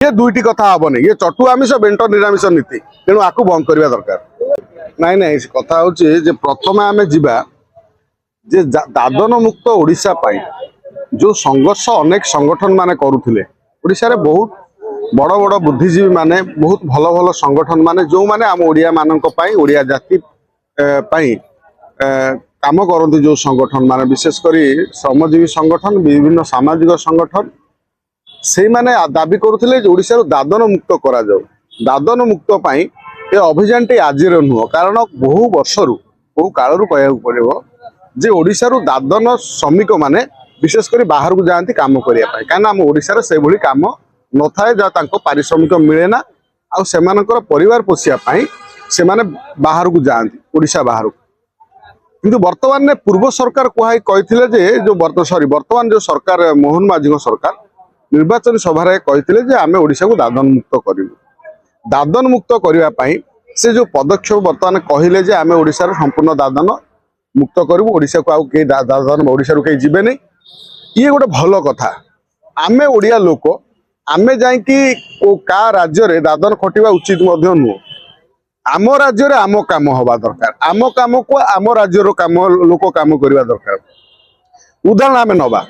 ये दुईटी कथा हेनी ये चटु आमिष बेंट निरामिष नीति तेणु आपको बंद करवा दरकार नाई नाई कथा हूँ प्रथम आम जा दादन मुक्त ओडिशा पाई जो संघर्ष अनेक संगठन माने करुथिले ओडिशा रे बहुत बड़ बड़ बुद्धिजीवी माने बहुत भल भल संगठन माने जो माने आम ओडिया मानक पई ओडिया जाति पई काम करती जो संगठन माने विशेषकर श्रमजीवी संगठन विभिन्न सामाजिक संगठन से माने दाबी करुथिले ओडिशा रो दादन मुक्त करा जाऊ दादन मुक्त पई ए अभियान टे आजिर नुह कारण बहु वर्षरु बहु कालरू कहया पड़िबो जे ओडिशा रो दादन श्रमिक माने विशेषकर बाहर को जाती काम करने कहीं आम ओडिशा से भली काम न थाए जहाँ पारिश्रमिक मिले ना आ सेमानकर परिवार पोषिया से माने बाहर को जाती ओडिशा बाहर को किंतु वर्तमान ने पूर्व सरकार कही जो वर्तमान जो सरकार मोहन माझी सरकार निर्वाचन सभा कही आम ओडिशा को दादन मुक्त करूँ दादन मुक्त करने से जो पदक्षेप वर्तमान कहले जे आम ओडिशा संपूर्ण दादन मुक्त करूँ ओडिशा को आउ दादन ओडिशा कहीं जीवे नहीं ये गोटे भल कथा आमे ओडिया लोक आमे जाइकी का राज्य रे दादन खटिबा उचित मध्य नुह आम राज्य रे आम काम हवा दरकार आम काम को आम राज्य रो काम लोक काम करबा दरकार उदाहरण आमे नबा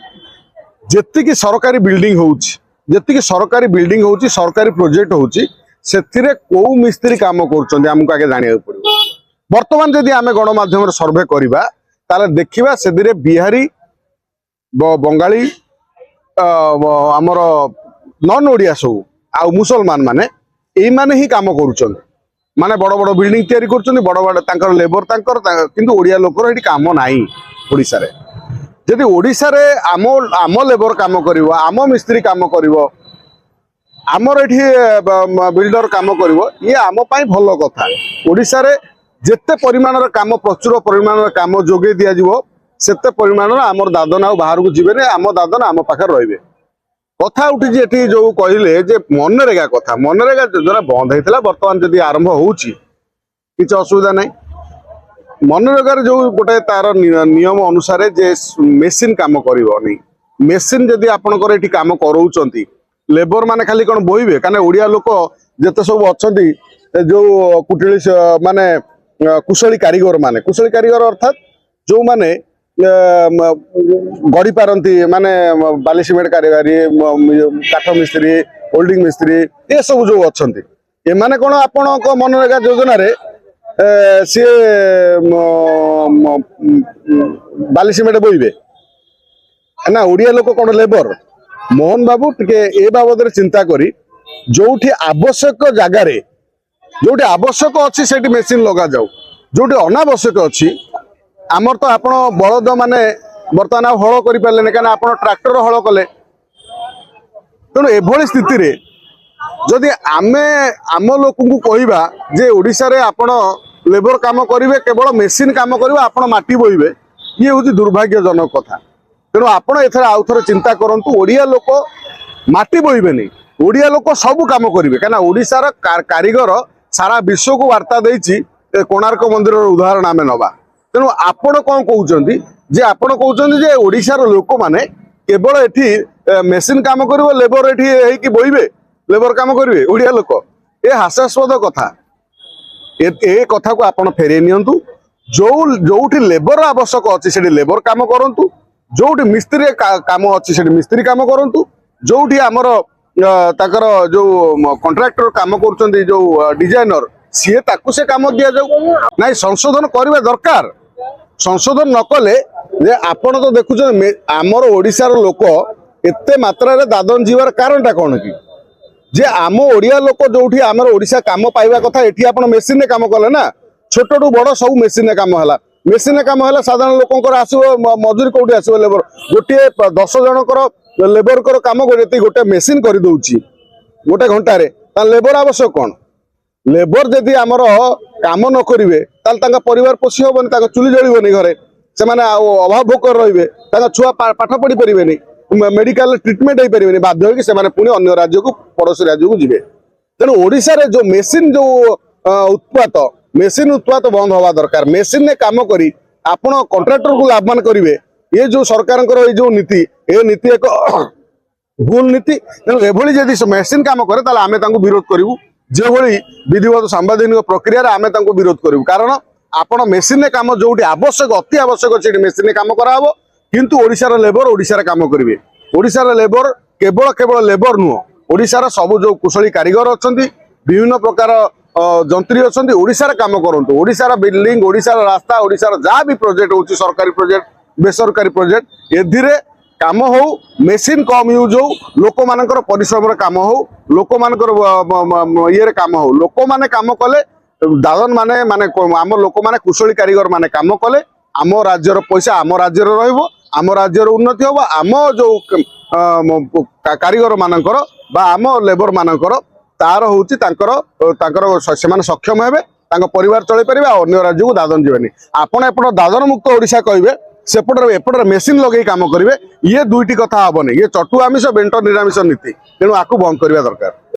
जेतिकी सरकारी बिल्डिंग होउची जेतिकी सरकारी बिल्डिंग होउची सरकारी प्रोजेक्ट होउची सेथिरे को मिस्त्री काम करूछन हमको आगे जानिया पड़िबो वर्तमान जदि आमे गणमाध्यम रे सर्वे करबा ताले देखिबा सेदिरे बिहारी बंगाली आमर नॉन ओडिया सब आ मुसलमान माने एई माने ही काम करूछन माने बड़ बड़ बिल्डिंग तैयारी करूछन बड़ बड़ तांकर लेबर तांकर किंतु ओडिया लोकर एठी काम नाही ओडिसा रे जदि ओडिशा रे आम लेबर काम करिवो आम मिस्त्री काम करिवो आमर एठी बिल्डर काम करिवो ये आम पई भलो कथा ओडिशा रे जेते परिमाणर काम प्रचुर परिमाणर काम जोगे दिया जिवो सेते परिमाण आमर दादन आ बाहर को जीवे आम दादन आम पाखे रही कथा उठी जो कहले जे मनरेगा कथा मनरेगा योजना बंद होता बर्तमान जदि आरंभ होची किसी असुविधा नहीं मनरेगा जो गोटे तार नियम अनुसार जे मेसीन काम करनी मेसीन जदि आपणकर ये काम कराउछंती लेबर माने खाली कौन बोइबे कहीं ओडिया लोक जिते सब अच्छा जो कुटिली माने कुशली कारीगर अर्थात जो माने गढ़ी पारती माने बाली सिमेंट कारीगरी काठ मिस्त्री होल्डिंग मिस्त्री ये सब जो अच्छा एमाने कौन आपण मनरेगा योजना रे सी बाली सिमेंट बोइबे ना ओडिया लोक कौन लेबर मोहन बाबू टिके ए बाबद चिंता करी जोठी आवश्यक जगार जोठी आवश्यक अच्छी से मेसीन लगा जाऊ जोठी अनावश्यक अच्छी आमर तो आपण बलद माने बर्तमान हल कर पारे कहीं आप ट्राक्टर हल कले तेणु एभली स्थिति रे जदि आमे आम लोक कहवा जे ओडिशा रे आपण लेबर काम करेंगे केवल मेसीन काम करेंगे आपण माटी बोइबे ये हूँ दुर्भाग्यजनक कथा तेणु आपण एथर आउ थे चिंता करूँ ओडिया लोक माटी बोइबे नहीं ओडिया लोक सब काम करेंगे कहीं ओडिशार कारीगर सारा विश्व को वार्ता देछि कोणार्क मंदिर उदाहरण आम नवा तेणु आपण कौन कहते जे आपण कहते जे ओडिशार लोक माने केवल एठी मेसीन काम करिवो लेबर एठी बोइबे लेबर काम करेंगे ओडिया लोक ये हास्यास्पद कथा ए कथा को आपण फेरे नियंतु जोठी लेबर आवश्यक अच्छी से लेबर काम करूँ जोठी मिस्त्री काम अच्छी से मिस्त्री काम करूँ जोठी आमर ताकर जो कॉन्ट्रैक्टर काम कर जो डिजाइनर सी ताकू से काम दि जाऊ ना संशोधन करने दरकार संशोधन न कले जे आपण तो देखुच आमर ओडिशार लोक एते मात्रा रे दादन जीवार कारणटा कौन कि जे आम ओडिया लोक जोठी आमर ओडिशा काम पाइबा कथा एठी आपण मेसीन काम कले ना छोटू बड़ सब मेसीन काम है मेसीन काम है साधारण लोक आसो मजूरी कौटी आसो लेबर गोटे 10 जनकर लेबर काम गोटे मेसीन कर दउची गोटे घंटे लेबर आवश्यक कौन लेबर जदि आमर काम न करेंगे ताल परिवार पोषी हेनी चुली जलनी घरे से अभाव भोकर रे छुआ पाठ पढ़ी पारे मेडिकल ट्रिटमेंट हो पारे बाध्य होगी से पुणी अन्य राज्य को पड़ोसी राज्य को जीवे तेणु ओडिशा रे जो मेसीन जो उत्पात मेसीन उत्पात बंद हवा दरकार मेसीन ने काम करी आपण कॉन्ट्रैक्टर को लाभवान करेंगे ये जो सरकार जो नीति ये नीति एक ভুল নীতি তেଣୁ ଏଭଳି ଯଦି ମେସିନ୍ କାମ କରେ ତାହେଲେ ଆମେ ତାଙ୍କୁ ବିରୋଧ କରିବୁ ଯେଭଳି ବିଧିବଦ୍ଧ ସାମ୍ବାଦିକ ପ୍ରକ୍ରିୟାରେ ଆମେ ତାଙ୍କୁ ବିରୋଧ କରିବୁ କାରଣ ଆପଣ ମେସିନରେ କାମ ଯୋଉଠି ଆବଶ୍ୟକ ଅତି ଆବଶ୍ୟକ ସେଠି ମେସିନରେ କାମ କରାହବ କିନ୍ତୁ ଓଡ଼ିଶାର ଲେବର ଓଡ଼ିଶାରେ କାମ କରିବେ ଓଡ଼ିଶାର ଲେବର କେବଳ ଲେବର ନୁହଁ ଓଡ଼ିଶାର ସବୁ ଯୋଉ କୁଶଳୀ କାରିଗର ଅଛନ୍ତି ବିଭିନ୍ନ ପ୍ରକାର ଯନ୍ତ୍ରୀ ଅଛନ୍ତି ଓଡ଼ିଶାରେ କାମ କରନ୍ତୁ ଓଡ଼ିଶାର ବିଲ୍ଡିଂ ଓଡ଼ିଶାର ରାସ୍ତା ଓଡ଼ିଶାର ଯାହା ବି ପ୍ରୋଜେକ୍ଟ ହଉଛି ସରକାରୀ ପ୍ରୋଜେକ୍ଟ ବେସରକାରୀ ପ୍ରୋଜେକ୍ଟ ଏଥିରେ କାମ ହଉ ମେସିନ୍ କମ୍ ୟୁଜ୍ ହଉ ଲୋକମାନଙ୍କର ପରିଶ୍ରମର କାମ ହଉ ଲୋକମାନଙ୍କର ଇଏରେ କାମ ହଉ ଲୋକମାନେ କାମ କଲେ ଦାଦନ ମାନେ ଆମ ଲୋକମାନେ କୁଶଳୀ କାରିଗର ମାନେ କାମ କଲେ ଆମ ରାଜ୍ୟର ପଇସା ଆମ ରାଜ୍ୟରେ ରହିବ ଆମ ରାଜ୍ୟର ଉନ୍ନତି ହବ ଆମ ଯୋଉ କାରିଗର ମାନଙ୍କର ବା ଆମ ଲେବର ମାନଙ୍କର ତାର ହଉଛି ତାଙ୍କର ସେମାନେ ସକ୍ଷମ ହେବେ ତାଙ୍କ ପରିବାର ଚଳେଇ ପାରିବେ ଆଉ ଅନ୍ୟ ରାଜ୍ୟକୁ ଦାଦନ ଯିବେନି ଆପଣ ଏପଟ ଦାଦନ ମୁକ୍ତ ଓଡ଼ିଶା କହିବେ ଏପଟରେ ମେସିନ୍ ଲଗେଇ କାମ କରିବେ ଇଏ ଦୁଇଟି କଥା ହବନି ଇଏ ଚଟୁ ଆମିଷ ବେଣ୍ଟ ନିରାମିଷ ନୀତି ତେଣୁ ଆକୁ ବନ୍ଦ କରିବା ଦରକାର।